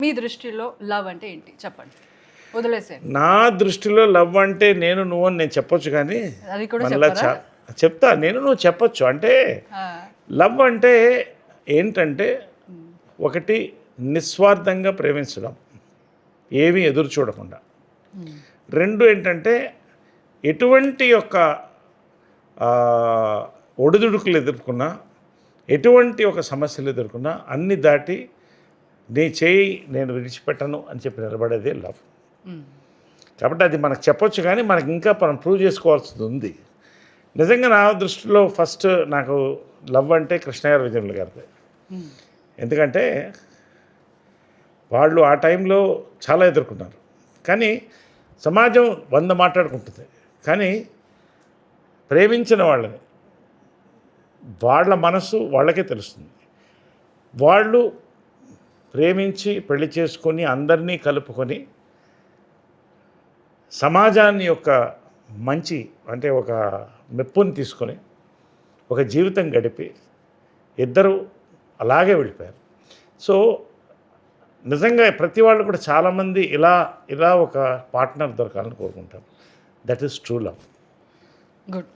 మీ దృష్టిలో లవ్ అంటే ఏంటి చెప్పండి, వదిలేసేయండి. నా దృష్టిలో లవ్ అంటే నేను నువ్వు అని నేను చెప్పొచ్చు, కానీ అది కూడా మళ్ళా చెప్పరా? చెప్తా, నేను నువ్వు చెప్పొచ్చు. అంటే ఆ, లవ్ అంటే ఏంటంటే ఒకటి నిస్వార్థంగా ప్రేమించడం, ఏమీ ఎదురు చూడకుండా. రెండు ఏంటంటే ఎటువంటి యొక్క ఒడిదుడుకులు ఎదుర్కొన్నా, ఎటువంటి ఒక సమస్యలు ఎదుర్కొన్నా అన్ని దాటి నీ చేయి నేను విడిచిపెట్టను అని చెప్పి నిలబడేదే లవ్. కాబట్టి అది మనకు చెప్పొచ్చు, కానీ మనకి ఇంకా మనం ప్రూవ్ చేసుకోవాల్సింది ఉంది. నిజంగా నా దృష్టిలో ఫస్ట్ నాకు లవ్ అంటే కృష్ణగారు విజయములు గారిది. ఎందుకంటే వాళ్ళు ఆ టైంలో చాలా ఎదుర్కొన్నారు, కానీ సమాజం 100 మాట్లాడుకుంటుంది, కానీ ప్రేమించిన వాళ్ళని వాళ్ళ మనసు వాళ్ళకే తెలుస్తుంది. వాళ్ళు ప్రేమించి పెళ్లి చేసుకొని అందరినీ కలుపుకొని సమాజాన్ని యొక్క మంచి అంటే ఒక మెప్పుని తీసుకొని ఒక జీవితం గడిపి ఇద్దరు అలాగే వెళ్ళిపోయారు. సో నిజంగా ప్రతి వాళ్ళు కూడా చాలామంది ఇలా ఒక పార్ట్నర్ దొరకాలని కోరుకుంటారు. That is true love. Good.